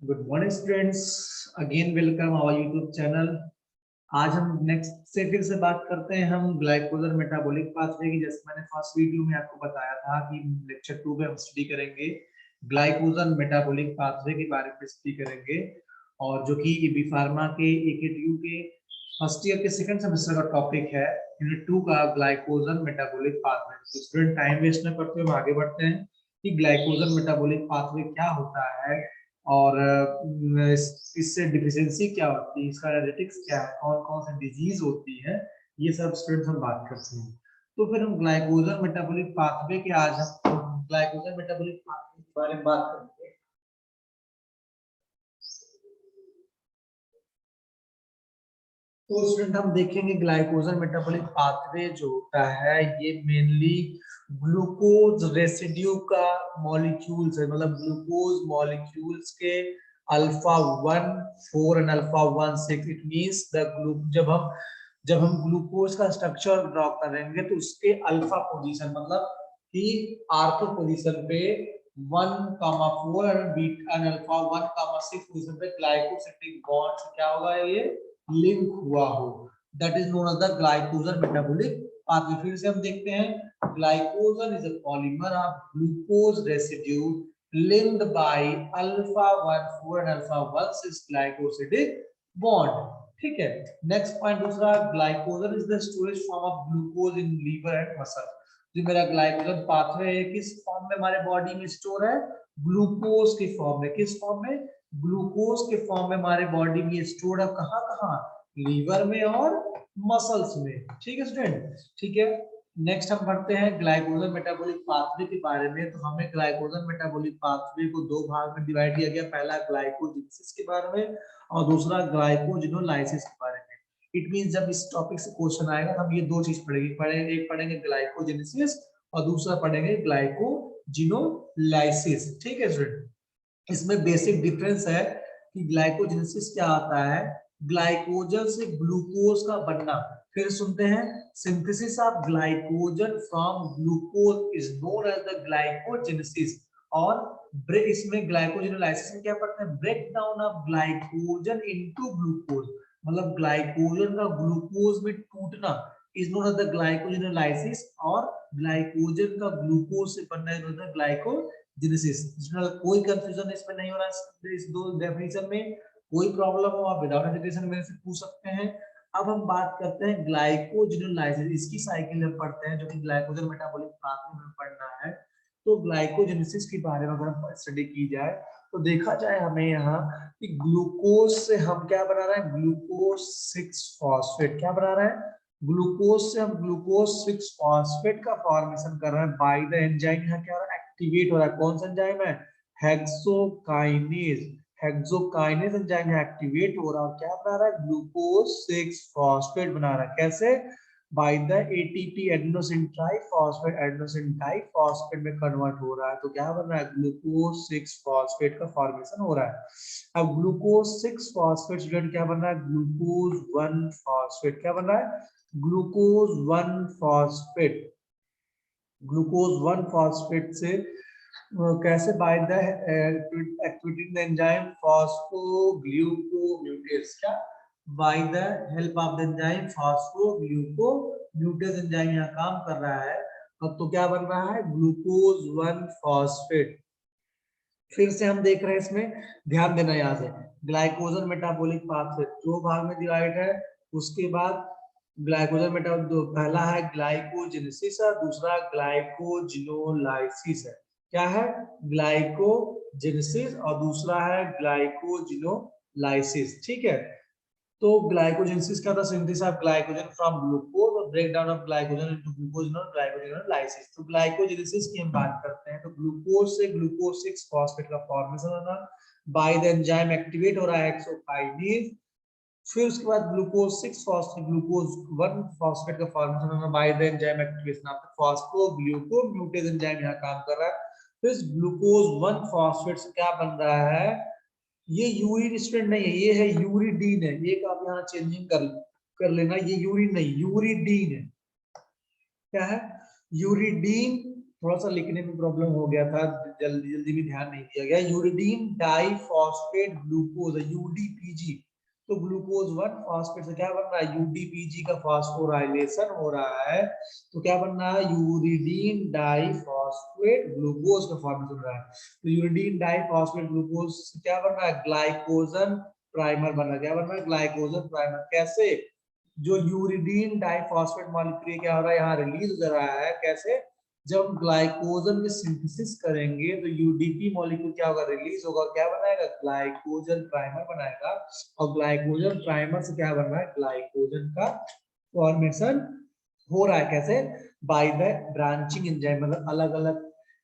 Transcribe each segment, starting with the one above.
Good morning students, again welcome our YouTube channel. आज हम next से फिर से बात करते हैं हम ग्लाइकोजन मेटाबॉलिक पाथवे की। जैसे मैंने फर्स्ट वीडियो में आपको बताया था कि लेक्चर 2 में हम स्टडी करेंगे ग्लाइकोजन मेटाबॉलिक पाथवे के बारे में स्टडी करेंगे, और जो कि बी फार्मा के AKTU के फर्स्ट ईयर के सेकंड सेमेस्टर का टॉपिक है यूनिट 2 का ग्लाइकोजन मेटाबॉलिक पाथवे। तो स्टूडेंट टाइम वेस्ट न करते हुए हम आगे बढ़ते हैं कि ग्लाइकोजन मेटाबॉलिक पाथवे क्या होता है और इससे डिफिशियंसी क्या होती है, इसका एनालिटिक्स क्या है, कौन कौन सी डिजीज होती है, ये सब स्टूडेंट्स हम बात करते हैं। तो फिर हम ग्लाइकोजन मेटाबॉलिक पाथवे के आज हम ग्लाइकोजन मेटाबॉलिक पाथवे के बारे में बात करेंगे। तो स्टूडेंट हम देखेंगे ग्लाइकोजन मेटाबॉलिक पाथवे जो होता है ये मेनली ग्लूकोज रेसिड्यू का मॉलिक्यूल्स है, मतलब ग्लूकोज मॉलिक्यूल्स के alpha 1 4 and alpha 1 6। It means जब हम ग्लूकोज का स्ट्रक्चर ड्रॉ करेंगे तो उसके अल्फा पोजीशन मतलब कि आर्थो पोजीशन पे 1,4 और बीटा एंड अल्फा 1,6 पोजीशन पे ग्लाइकोसिडिक बॉन्ड से क्या होगा, ये लिंक हुआ हो, that is known as the glycogen metabolic pathway. फिर से हम देखते हैं glycogen is a polymer of glucose residue linked by alpha 1 4 and alpha 1 6 glycosidic bond। ठीक है, नेक्स्ट पॉइंट दूसरा, glycogen is the storage form of glucose in liver and muscle. जो मेरा ग्लाइकोजन पाथवे है किस फॉर्म में हमारे बॉडी में स्टोर है, ग्लूकोज के फॉर्म में। किस फॉर्म में, ग्लूकोज के फॉर्म में हमारे बॉडी में स्टोर है। कहां कहां, लीवर में और मसल्स में। ठीक है स्टूडेंट, ठीक है। नेक्स्ट हम पढ़ते हैं ग्लाइकोजन मेटाबॉलिक पाथवे के बारे में। तो हमें ग्लाइकोजन मेटाबॉलिक पाथवे को दो भाग में डिवाइड किया गया, पहला ग्लाइकोजेनेसिस के बारे में और दूसरा ग्लाइकोजिनोलाइसिस के बारे में। इट मींस जब इस टॉपिक से क्वेश्चन आएगा तो हम ये दो चीज पढ़ेंगे, एक पढ़ेंगे ग्लाइकोजेनेसिस और दूसरा पढ़ेंगे ग्लाइकोजिनोलाइसिस। ठीक है स्टूडेंट, इसमें बेसिक डिफरेंस है कि ग्लाइकोजेनेसिस क्या आता है, ग्लाइकोजन से ग्लूकोज का बनना। फिर सुनते हैं, synthesis of glycogen from glucose is known as the glycogenesis. और इसमें ग्लाइकोजिनोलाइसिस में क्या पढ़ते हैं, break down of glycogen into glucose, मतलब ग्लाइकोजन का ग्लूकोज में टूटना is known as the glycogenolysis. और ग्लाइकोजन का ग्लूकोज से बनना is known as the glycogenesis. जिसमें कोई कंफ्यूजन इसमें नहीं हो रहा, इस दो डेफिनेशन में कोई प्रॉब्लम हो आप विदाउट हेजिटेशन मेरे से पूछ सकते हैं। अब हम बात करते हैं ग्लाइकोजिनोलाइसिस, इसकी साइकिल हम पढ़ते हैं जो कि ग्लाइकोजन मेटाबॉलिक पाथवे में पढ़ना है। तो ग्लाइकोजेनेसिस के बारे में अगर हम स्टडी की जाए तो देखा जाए हमें यहाँ कि ग्लूकोज से हम क्या बना रहे हैं, ग्लूकोज 6 फॉस्फेट। क्या बना रहे हैं, ग्लूकोज से हम ग्लूकोज 6 फॉस्फेट का फॉर्मेशन कर रहे हैं बाय द एंजाइम। यहाँ क्या हो रहा है, एक्टिवेट हो रहा है। कौन सा एंजाइम है, हेक्सोकाइनेज। हेक्सोकाइनेज एंजाइम एक्टिवेट हो रहा है और क्या बना रहा है, ग्लूकोज 6 फॉस्फेट बना रहा है। कैसे, by the ATP adenosine triphosphate, adenosine diphosphate में कन्वर्ट हो रहा है। तो क्या बन रहा है, ग्लूकोज 6 फॉस्फेट का फॉर्मेशन हो रहा है। अब ग्लूकोज 6 फॉस्फेट स्टूडेंट क्या बन रहा है, ग्लूकोज 1 फॉस्फेट। क्या बन रहा है, ग्लूकोज 1 फॉस्फेट। ग्लूकोज 1 फॉस्फेट से कैसे, by the activating the enzyme phosphoglucomutase. क्या, by the help of the enzyme phosphoglucomutase enzyme यहाँ काम कर रहा है। अब तो क्या बन रहा है, ग्लूकोज 1 फॉस्फेट। फिर से हम देख रहे हैं, इसमें ध्यान देना यहाँ से, ग्लाइकोजन मेटाबॉलिक पाथवे दो भाग में डिवाइड है। उसके बाद ग्लाइकोजन मेटाबॉलिक पहला है ग्लाइकोजेनेसिस और दूसरा ग्लाइकोजिनोलाइसिस है। क्या है, ग्लाइकोजेनेसिस और दूसरा है ग्लाइकोजिनोलाइसिस। ठीक है, तो ग्लाइकोजेनेसिस का था synthesis of glycogen from glucose और break down of glycogen into glucose और ग्लाइकोजिनोलाइसिस। तो ग्लाइकोजेनेसिस की हम बात करते हैं तो ग्लूकोज से ग्लूकोज 6 फॉस्फेट का फॉर्मेशन होना बाय द एंजाइम एक्टिवेट हो रहा है हेक्सोकाइनेज। फिर उसके बाद ग्लूकोज 6 फॉस्फेट ग्लूकोज 1 फॉस्फेट का फॉर्मेशन होना by the enzyme activation of phosphoglucomutase enzyme यहाँ काम कर रहा है। फिर ग्लूकोज 1 फॉस्फेट से क्या बन रहा है, ये यूरिन स्टूडेंट नहीं है, ये है यूरिडीन है। ये आप यहाँ चेंजिंग कर लेना, ये यूरिन नहीं यूरिडीन है। क्या है, यूरिडीन। थोड़ा सा लिखने में प्रॉब्लम हो गया था, जल्दी जल्दी भी ध्यान नहीं दिया गया। Uridine diphosphate glucose, UDPG. तो ग्लूकोज 1 फॉस्फेट से क्या बन रहा है, यूडीपीजी का फॉस्फोराइलेशन हो रहा है, तो क्या बन रहा है, यूरिडीन डाइफॉस्फेट ग्लूकोज का फॉर्मेशन हो रहा है। तो यूरिडीन डाइफॉस्फेट ग्लूकोज से क्या बन रहा है, ग्लाइकोजन प्राइमर बन रहा है। क्या बन रहा है, ग्लाइकोजन प्राइमर। कैसे, जो यूरिडीन डाइफॉस्फेट मॉलिक्यूल क्या हो रहा है, यहाँ रिलीज हो रहा है। कैसे, जब ग्लाइकोजन में सिंथेसिस करेंगे तो यूडीपी मॉलिक्यूल क्या होगा, रिलीज होगा और क्या बनाएगा, ग्लाइकोजन प्राइमर बनाएगा। और ग्लाइकोजन प्राइमर से क्या बन रहा है, ग्लाइकोजन का फॉर्मेशन हो रहा है। कैसे, बाय द ब्रांचिंग एंजाइम, मतलब अलग अलग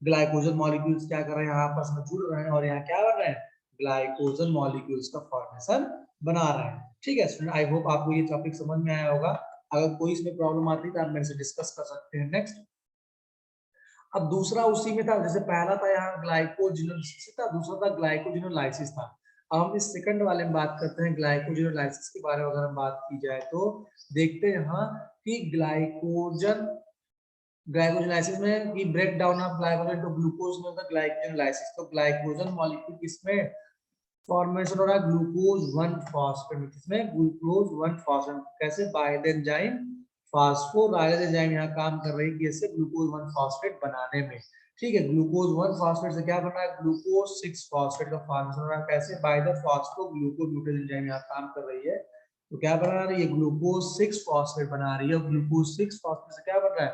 ग्लाइकोजन मॉलिक्यूल्स क्या कर रहे हैं, यहाँ आपस में जुड़ रहे हैं और यहाँ क्या बन रहे हैं, ग्लाइकोजन मॉलिक्यूल्स का फॉर्मेशन बना रहे हैं। ठीक है स्टूडेंट, आई होप आपको ये टॉपिक समझ में आया होगा। अगर कोई इसमें प्रॉब्लम आती है तो आप मेरे से डिस्कस कर सकते हैं। नेक्स्ट, अब दूसरा उसी में था, जैसे पहला था यहाँ ग्लाइकोजिनोलाइसिस था, दूसरा था ग्लाइकोजिनोलाइसिस था। अब हम इस सेकंड वाले में बात करते हैं ग्लाइकोजिनोलाइसिस के बारे में। अगर हम बात की जाए तो देखते हैं यहाँ कि ग्लाइकोजिनोलाइसिस में कि break down of glycogen to glucose में होता है ग्लाइकोजिनोलाइसिस। तो ग्लाइकोजन मॉलिक्यूल किसमें फॉर्मेशन हो रहा है, ग्लूकोज 1 फॉस्फेट में। किसमें, ग्लूकोज 1 फॉस्फेट। कैसे, बाय द एंजाइम फास्फोराइलेज एंजाइम यहाँ काम कर रही है कैसे, ग्लूकोज 1 फॉस्फेट बनाने में। ठीक है, ग्लूकोज 1 फॉस्फेट से क्या बना है, ग्लूकोज 6 फॉस्फेट का फॉर्मेशन हो रहा है। कैसे, बाय द फॉस्फोग्लूकोग्लूकेज एंजाइम यहाँ काम कर रही है। तो क्या बना रही है, ग्लूकोज 6 फॉस्फेट बना रही है। और ग्लूकोज 6 फॉस्फेट से क्या बन रहा है,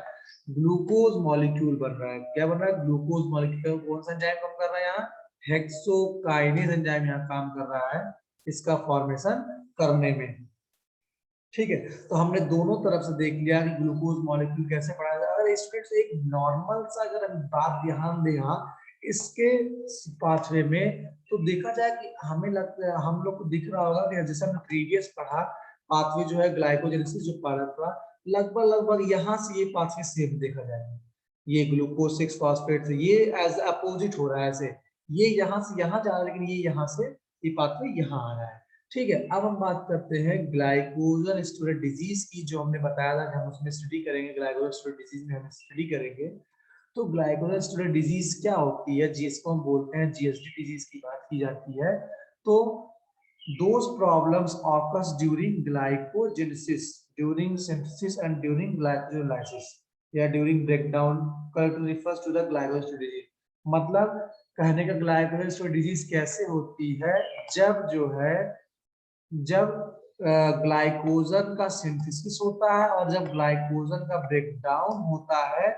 ग्लूकोज मॉलिक्यूल बन रहा है। क्या बन रहा है, ग्लूकोज मॉलिक्यूल। कौन सा एंजाइम काम कर रहा है यहाँ, हेक्सोकाइनेज एंजाइम यहाँ काम कर रहा है इसका फॉर्मेशन करने में। ठीक है, तो हमने दोनों तरफ से देख लिया कि ग्लूकोज मॉलिक्यूल कैसे बढ़ाया जाए। अगर स्टूडेंट्स एक नॉर्मल सा अगर हम बात ध्यान दें यहाँ इसके पाथवे में, तो देखा जाए कि हमें लगता है, हम लोग को दिख रहा होगा कि जैसे हमने प्रीवियस पढ़ा पाथवे जो है ग्लाइकोजेनेसिस जो पढ़ा था, लगभग लगभग यहाँ से ये पाथवे सेम देखा जाएगा। ये ग्लूकोज 6 फॉस्फेट से ये एज अपोजिट हो रहा है ऐसे, ये यहाँ से यहाँ जा रहा है, लेकिन ये यहाँ से ये पाथवे यहाँ आ रहा है। ठीक है, अब हम बात करते हैं ग्लाइकोजन स्टोरेज डिजीज की, जो हमने बताया था कि हम उसमें स्टडी करेंगे। ग्लाइकोजन स्टोरेज डिजीज में हम स्टडी करेंगे। तो ग्लाइकोजन स्टोरेज डिजीज क्या होती है, जिसको हम बोलते हैं जीएसडी डिजीज की बात की जाती है। तो those problems occurs during glycogenesis, during synthesis and during glycolysis या during breakdown refers to the glycogen disease। मतलब कहने का ग्लाइकोजन डिजीज कैसे होती है, जब जो है जब ग्लाइकोजन का सिंथेसिस होता है और जब ग्लाइकोजन का ब्रेकडाउन होता है,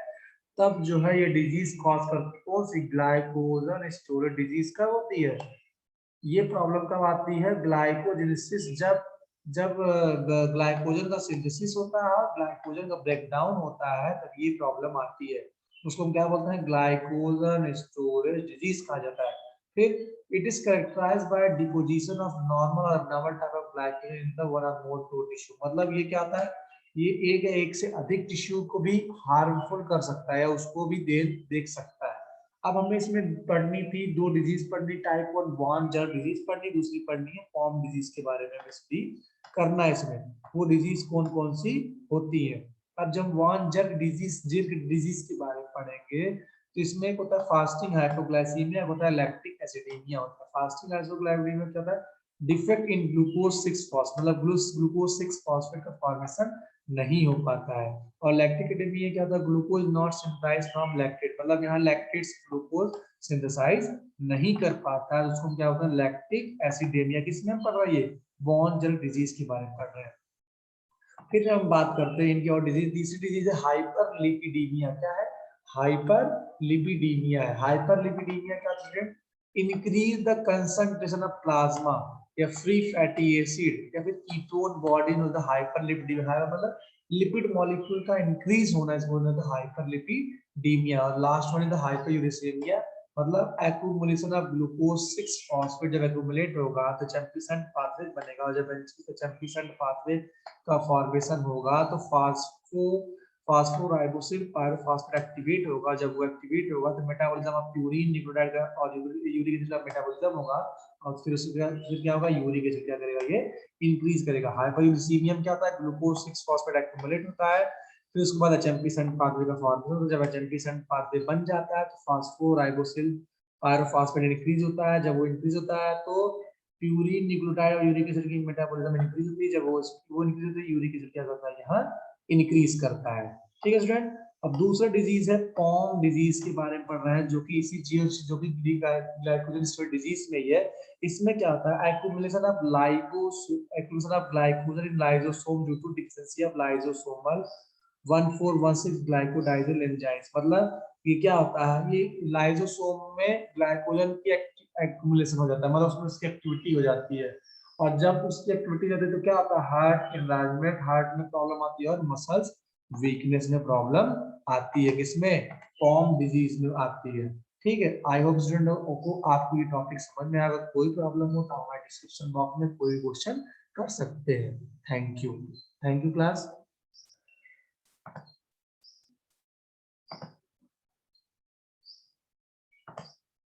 तब जो है ये डिजीज कॉज करती है। कौन सी, ग्लाइकोजन स्टोरेज डिजीज कब होती है, ये प्रॉब्लम कब आती है, ग्लाइकोजेनेसिस, जब जब ग्लाइकोजन का सिंथेसिस होता है और ग्लाइकोजन का ब्रेकडाउन होता है, तब ये प्रॉब्लम आती है। उसको हम क्या बोलते हैं, ग्लाइकोजन स्टोरेज डिजीज कहा जाता है। फिर it is characterised by deposition of normal और abnormal type of glycogen in the one और मोर फ्लो टिश्यू। मतलब ये क्या होता है, ये एक या एक से अधिक टिश्यू को भी हार्मफुल कर सकता है या उसको भी देख सकता है। अब हमें इसमें पढ़नी थी दो डिजीज पढ़नी, टाइप 1 वॉन जर डिजीज पढ़नी, दूसरी पढ़नी है फॉर्म डिजीज के बारे में स्टडी करना है। इसमें वो डिजीज कौन कौन सी होती है। अब जब वॉन जर डिजीज के बारे में पढ़ेंगे, तो इसमें एक होता है फास्टिंग हाइपोग्लाइसीमिया, होता है लैक्टिक एसिडेमिया होता है। फास्टिंग हाइपोग्लाइसीमिया क्या होता है, डिफेक्ट इन ग्लूकोज 6 फॉस्फेट, मतलब ग्लूकोज 6 फॉस्फेट का फॉर्मेशन नहीं हो पाता है। और लैक्टिक एसिडेमिया क्या होता है, glucose not synthesised from lactate, मतलब यहाँ लैक्टेट्स ग्लूकोज सिंथेसाइज नहीं कर पाता है, उसको क्या होता है, लैक्टिक एसिडेमिया। किसमें हम पढ़ रहे हैं, बॉन जल डिजीज के बारे में पढ़ रहे हैं। फिर हम बात करते हैं इनकी और डिजीज, तीसरी डिजीज है हाइपरलिपिडीमिया। क्या है, हाइपरलिपिडीमिया है। हाइपरलिपिडीमिया क्या चीज है, increase the concentration of plasma या फ्री फैटी एसिड या फिर कीटोन बॉडी में हाइपरलिपिडीमिया, मतलब लिपिड मॉलिक्यूल का इंक्रीज होना, इसको बोलते हैं हाइपरलिपिडीमिया। और लास्ट वन इज द हाइपरयूरेसिमिया, मतलब एक्यूमुलेशन ऑफ ग्लूकोज 6 फॉस्फेट जब एक्यूमुलेट होगा तो चैंपियन पाथवे बनेगा, और जब चैंपियन पाथवे का फॉर्मेशन होगा तो फास्फोराइबोसिल पायरोफॉस्फेट एक्टिवेट होगा। जब वो एक्टिवेट होगा तो मेटाबॉलिज्म ऑफ प्यूरिन न्यूक्लियोटाइड का और यूरिक एसिड का मेटाबॉलिज्म होगा, और फिर फिर क्या होगा, यूरिक एसिड क्या करेगा, ये इंक्रीज करेगा। हाइपरयूरेसिमिया क्या होता है, ग्लूकोज 6 फॉस्फेट एक्यूमुलेट होता है, फिर उसके बाद एचएमपी पाथवे का फॉर्मेशन, जब एचएमपी पाथवे बन जाता है तो फास्फोराइबोसिल पायरोफॉस्फेट इंक्रीज होता है, जब वो इंक्रीज होता है तो प्यूरिन न्यूक्लियोटाइड और यूरिक एसिड की मेटाबॉलिज्म इंक्रीज होती है, जब वो इंक्रीज होती है यूरिक एसिड क्या करता है यहाँ इंक्रीज करता है। ठीक है स्टूडेंट। अब दूसरा डिजीज है पॉम डिजीज के बारे में पढ़ रहे हैं, जो कि इसी जो कि ग्लाइकोजन डिजीज में ही है। इसमें क्या होता है accumulation of glycogen in lysosome due to deficiency of lysosomal 1416 glucosidase enzymes. मतलब ये क्या होता है, ये लाइसोसोम में ग्लाइकोजन की एक्यूमुलेशन हो जाता है, मतलब उसमें उसकी एक्टिविटी हो जाती है, और जब उसकी एक्टिविटी जाती है तो क्या होता है हार्ट इनलार्जमेंट, हार्ट में प्रॉब्लम आती है, और मसल्स वीकनेस में प्रॉब्लम आती है, किसमें पॉम डिजीज में आती है। ठीक है, आई होप स्टूडेंट को आपको ये टॉपिक समझ में आएगा। कोई प्रॉब्लम हो तो हमारे डिस्क्रिप्शन बॉक्स में कोई क्वेश्चन कर सकते हैं। Thank you class.